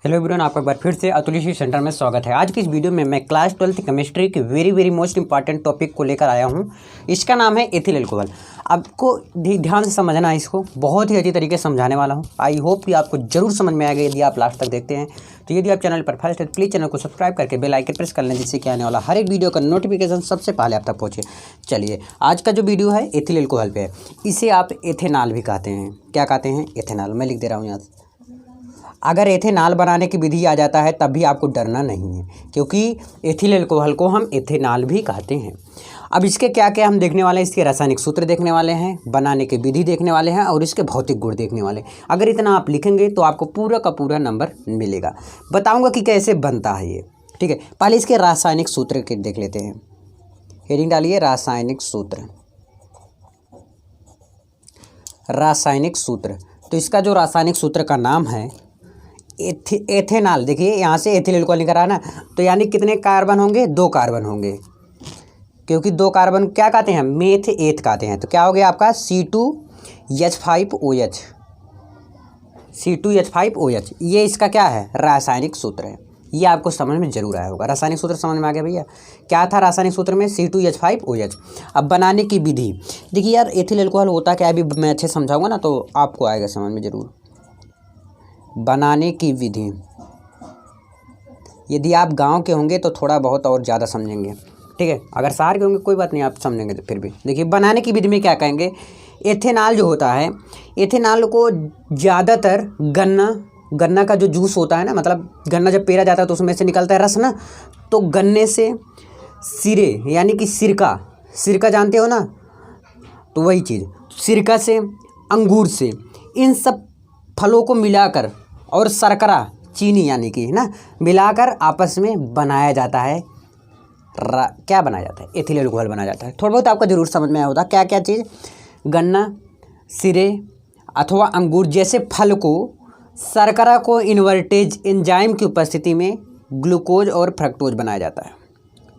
Hello everyone, आपका एक बार फिर से अतुल सेंटर में स्वागत है। आज की इस वीडियो में मैं क्लास 12th केमिस्ट्री के वेरी मोस्ट इंपॉर्टेंट टॉपिक को लेकर आया हूं। इसका नाम है एथिल अल्कोहल। आपको ध्यान से समझना है, इसको बहुत ही अच्छी तरीके से समझाने वाला हूं। आई होप कि आपको जरूर समझ में आएगा यदि आप लास्ट तक देखते हैं। तो यदि आप चैनल पर फर्स्ट है प्लीज़ चैनल को सब्सक्राइब करके बेल आइकन प्रेस कर लें, जिससे कि आने वाला हर एक वीडियो का नोटिफिकेशन सबसे पहले आप तक पहुँचे। चलिए, आज का जो वीडियो है एथिल अल्कोहल पे है। इसे आप एथेनॉल भी कहते हैं। क्या कहते हैं? एथेनॉल। मैं लिख दे रहा हूँ यहाँ से। अगर एथेनॉल बनाने की विधि आ जाता है तब भी आपको डरना नहीं है, क्योंकि एथिल अल्कोहल को हम एथेनॉल भी कहते हैं। अब इसके क्या क्या हम देखने वाले हैं, इसके रासायनिक सूत्र देखने वाले हैं, बनाने की विधि देखने वाले हैं और इसके भौतिक गुण देखने वाले हैं। अगर इतना आप लिखेंगे तो आपको पूरा का पूरा नंबर मिलेगा। बताऊँगा कि कैसे बनता है ये, ठीक है। पहले इसके रासायनिक सूत्र के देख लेते हैं। हेडिंग डालिए रासायनिक सूत्र। रासायनिक सूत्र, तो इसका जो रासायनिक सूत्र का नाम है एथेनॉल। देखिए यहाँ से एथिल अल्कोहल निकल रहा है ना, तो यानी कितने कार्बन होंगे? 2 कार्बन होंगे, क्योंकि 2 कार्बन क्या कहते हैं? मेथ एथ कहते हैं। तो क्या हो गया आपका? C2H5OH। C2H5OH ये इसका क्या है? रासायनिक सूत्र है। ये आपको समझ में जरूर आया होगा। रासायनिक सूत्र समझ में आ गया भैया? क्या था रासायनिक सूत्र में? C2H5OH। अब बनाने की विधि देखिए यार, एथिल अल्कोहल होता क्या है अभी मैं अच्छे समझाऊंगा ना, तो आपको आएगा समझ में जरूर। बनाने की विधि, यदि आप गांव के होंगे तो थोड़ा बहुत और ज़्यादा समझेंगे, ठीक है। अगर शहर के होंगे कोई बात नहीं, आप समझेंगे तो फिर भी। देखिए बनाने की विधि में क्या कहेंगे, एथेनॉल जो होता है, एथेनॉल को ज़्यादातर गन्ना का जो जूस होता है ना, मतलब गन्ना जब पेरा जाता है तो उसमें से निकलता है रस ना, तो गन्ने से सिरे यानी कि सिरका जानते हो ना, तो वही चीज़ सिरका से, अंगूर से, इन सब फलों को मिलाकर और शर्करा चीनी यानी कि ना मिलाकर आपस में बनाया जाता है। क्या बनाया जाता है? एथिल अल्कोहल बनाया जाता है। थोड़ा बहुत आपका जरूर समझ में आया होगा क्या क्या चीज़। गन्ना, सिरे अथवा अंगूर जैसे फल को शर्करा को इन्वर्टेज एंजाइम की उपस्थिति में ग्लूकोज और फ्रक्टोज बनाया जाता है,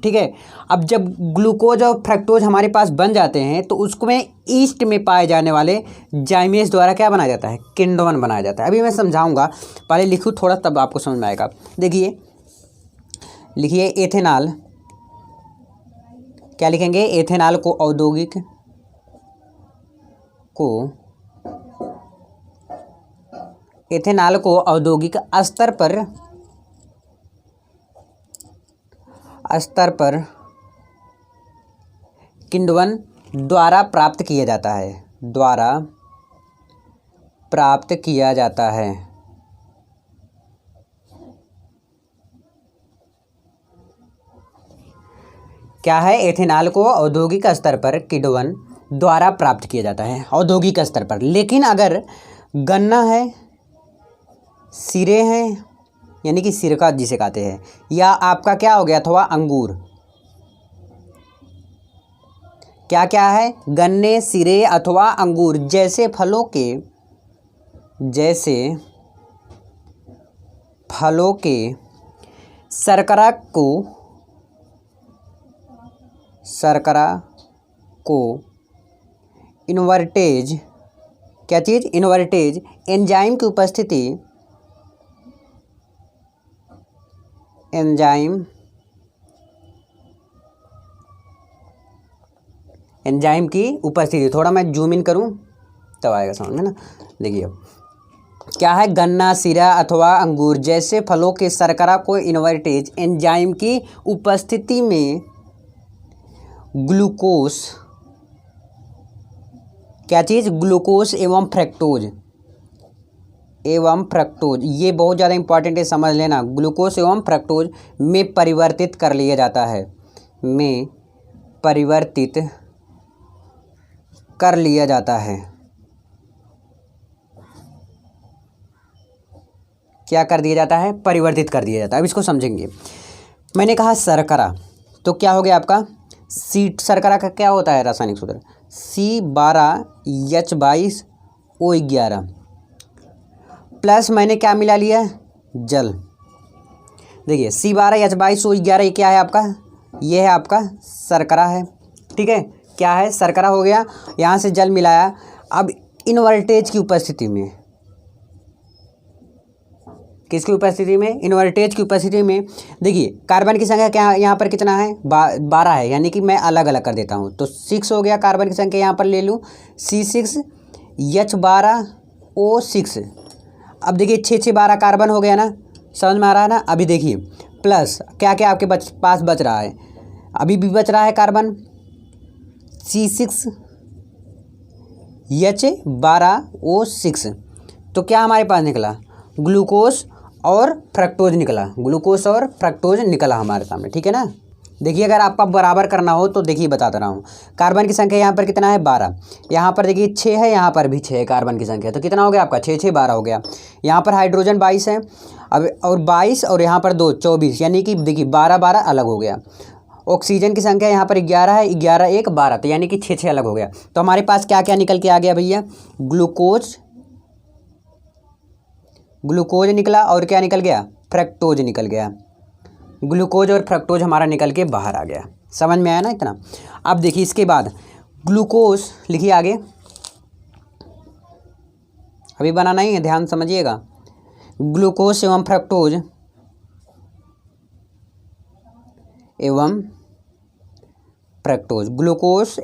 ठीक है। अब जब ग्लूकोज और फ्रक्टोज हमारे पास बन जाते हैं तो उसको में ईस्ट में पाए जाने वाले जाइमेज द्वारा क्या बनाया जाता है? किण्वन बनाया जाता है। अभी मैं समझाऊंगा, पहले लिखूँ थोड़ा तब आपको समझ में आएगा। देखिए लिखिए एथेनॉल। क्या लिखेंगे? एथेनॉल को औद्योगिक स्तर पर किण्वन द्वारा प्राप्त किया जाता है। क्या है? एथेनॉल को औद्योगिक स्तर पर किण्वन द्वारा प्राप्त किया जाता है, औद्योगिक स्तर पर। लेकिन अगर गन्ना है, सिरे हैं यानी कि सिरका जिसे कहते हैं, या आपका क्या हो गया अथवा अंगूर, क्या क्या है? गन्ने, सिरे अथवा अंगूर जैसे फलों के शर्करा को इन्वर्टेज, क्या चीज़? इन्वर्टेज एंजाइम की उपस्थिति, एंजाइम की उपस्थिति। थोड़ा मैं जूम इन करूं तब आएगा समझ में ना। देखिए क्या है? गन्ना, सिरा अथवा अंगूर जैसे फलों के शर्करा को इन्वर्टेज एंजाइम की उपस्थिति में ग्लूकोज, क्या चीज़? ग्लूकोज एवं फ्रक्टोज, ये बहुत ज़्यादा इंपॉर्टेंट है, समझ लेना। ग्लूकोज एवं फ्रक्टोज में परिवर्तित कर लिया जाता है, क्या कर दिया जाता है? परिवर्तित कर दिया जाता है। अब इसको समझेंगे। मैंने कहा शर्करा, तो क्या हो गया आपका? शर्करा का क्या होता है रासायनिक सूत्र? C12H22O11 प्लस मैंने क्या मिला लिया? जल। देखिए C12H22O11 ये क्या है आपका? ये है आपका शर्करा है, ठीक है। क्या है? शर्करा हो गया। यहाँ से जल मिलाया। अब इन वोल्टेज की उपस्थिति में किसकी उपस्थिति में, इन्वर्टेज की उपस्थिति में। देखिए कार्बन की संख्या क्या यहाँ पर कितना है, 12 है, यानी कि मैं अलग अलग कर देता हूँ। तो 6 हो गया, कार्बन की संख्या यहाँ पर ले लूँ C6H12O6। अब देखिए 6 कार्बन हो गया ना, समझ में आ रहा है ना। अभी देखिए प्लस क्या क्या आपके पास बच रहा है, अभी भी बच रहा है कार्बन C6H12O6। तो क्या हमारे पास निकला, ग्लूकोज और फ्रक्टोज निकला, ग्लूकोज और फ्रक्टोज निकला हमारे सामने, ठीक है ना। देखिए अगर आपका बराबर करना हो तो देखिए बताता रहा हूँ, कार्बन की संख्या यहाँ पर कितना है 12, यहाँ पर देखिए 6 है, यहाँ पर भी 6 है कार्बन की संख्या। तो कितना हो गया आपका 6 6 12 हो गया। यहाँ पर हाइड्रोजन 22 है, अब और 22 और यहाँ पर 2 24, यानी कि देखिए 12 12 अलग हो गया। ऑक्सीजन की संख्या यहाँ पर 11 है, 11 1 12, तो यानी कि 6 6 अलग हो गया। तो हमारे पास क्या क्या निकल के आ गया भैया, ग्लूकोज निकला और क्या निकल गया, फ्रक्टोज निकल गया। ग्लूकोज और फ्रक्टोज हमारा निकल के बाहर आ गया। समझ में आया ना इतना। अब देखिए इसके बाद ग्लूकोज लिखिए आगे, अभी बनाना ही है, ध्यान समझिएगा। ग्लूकोज एवं फ्रक्टोज ग्लूकोज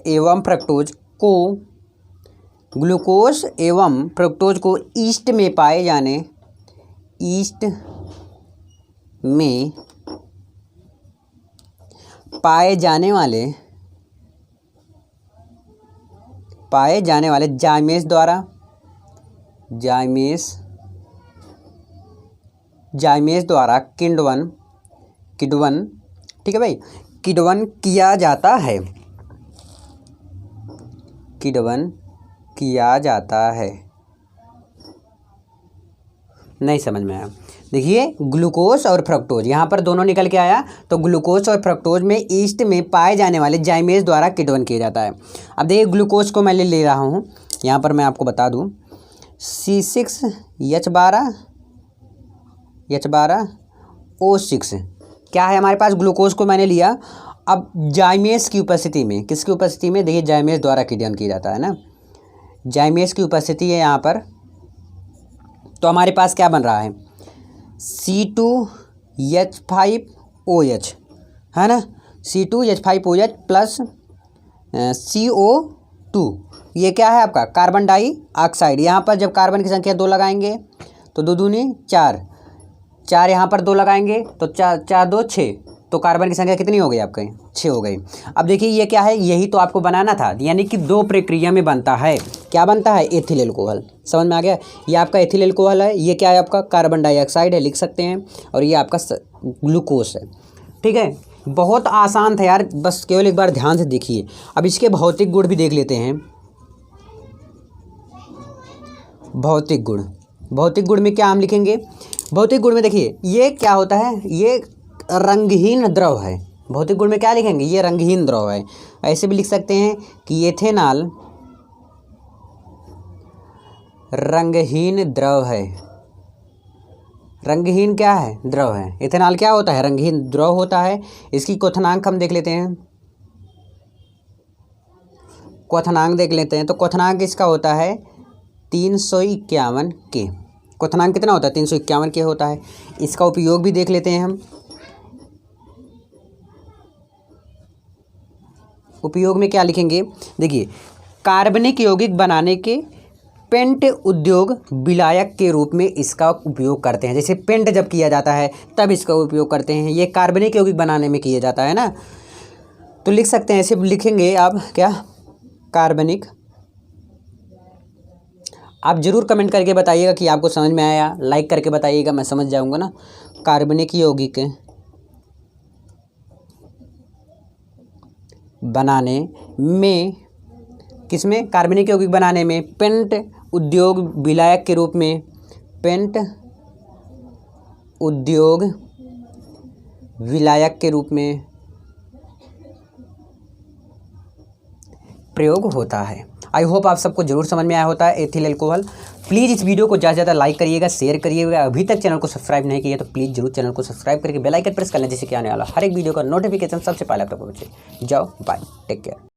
एवं फ्रक्टोज को ईस्ट में पाए जाने वाले जाइमेस द्वारा किण्वन, ठीक है भाई, किण्वन किया जाता है। नहीं समझ में आया। देखिए ग्लूकोज और फ्रक्टोज यहाँ पर दोनों निकल के आया, तो ग्लूकोज और फ्रक्टोज में ईस्ट में पाए जाने वाले जाइमेस द्वारा किण्वन किया जाता है। अब देखिए ग्लूकोज को मैं ले रहा हूँ, यहाँ पर मैं आपको बता दूँ C6H12O6 क्या है हमारे पास, ग्लूकोज को मैंने लिया। अब जाइमेस की उपस्थिति में, किसकी उपस्थिति में, देखिए जाइमेस द्वारा किण्वन किया जाता है ना, जाइमेस की उपस्थिति है यहाँ पर। तो हमारे पास क्या बन रहा है, C2H5OH है ना, C2H5OH प्लस CO2, ये क्या है आपका कार्बन डाइऑक्साइड। यहाँ पर जब कार्बन की संख्या 2 लगाएंगे तो 2 दूनी 4, 4 यहाँ पर 2 लगाएंगे तो 4 2 6, तो कार्बन की संख्या कितनी हो गई आपकी, 6 हो गई। अब देखिए ये क्या है, यही तो आपको बनाना था, यानी कि 2 प्रक्रिया में बनता है। क्या बनता है, एथिल एल्कोहल। समझ में आ गया। ये आपका एथिल एल्कोहल है, ये क्या है आपका कार्बन डाइऑक्साइड है, लिख सकते हैं, और ये आपका ग्लूकोज है। ठीक है, बहुत आसान था यार, बस केवल एक बार ध्यान से देखिए। अब इसके भौतिक गुण भी देख लेते हैं। भौतिक गुण में क्या हम लिखेंगे, भौतिक गुण में देखिए ये क्या होता है, ये रंगहीन द्रव है। भौतिक गुण में क्या लिखेंगे, ये रंगहीन द्रव है। ऐसे भी लिख सकते हैं कि एथेनॉल रंगहीन द्रव है। रंगहीन क्या है, द्रव है। एथेनॉल क्या होता है, रंगहीन द्रव होता है। इसकी क्वथनांक हम देख लेते हैं, क्वथनांक देख लेते हैं। तो क्वथनांक इसका होता है 351 के। क्वथनांक कितना होता है, 351 के होता है। इसका उपयोग भी देख लेते हैं हम। उपयोग में क्या लिखेंगे, देखिए कार्बनिक यौगिक बनाने के पेंट उद्योग विलायक के रूप में इसका उपयोग करते हैं। जैसे पेंट जब किया जाता है तब इसका उपयोग करते हैं। ये कार्बनिक यौगिक बनाने में किया जाता है ना, तो लिख सकते हैं, ऐसे लिखेंगे आप क्या, कार्बनिक। आप ज़रूर कमेंट करके बताइएगा कि आपको समझ में आया, लाइक करके बताइएगा, मैं समझ जाऊंगा ना। कार्बनिक यौगिक बनाने में, किसमें, कार्बनिक यौगिक बनाने में पेंट उद्योग विलायक के रूप में, पेंट उद्योग विलायक के रूप में प्रयोग होता है। आई होप आप सबको जरूर समझ में आया होता है एथिल अल्कोहल। प्लीज़ इस वीडियो को ज़्यादा से ज़्यादा लाइक करिएगा, शेयर करिएगा। अभी तक चैनल को सब्सक्राइब नहीं किया तो प्लीज़ जरूर चैनल को सब्सक्राइब करके बेल आइकन प्रेस कर लें, जिससे कि आने वाला हर एक वीडियो का नोटिफिकेशन सबसे पहले आप तक पहुंचे। जाओ, बाय, टेक केयर।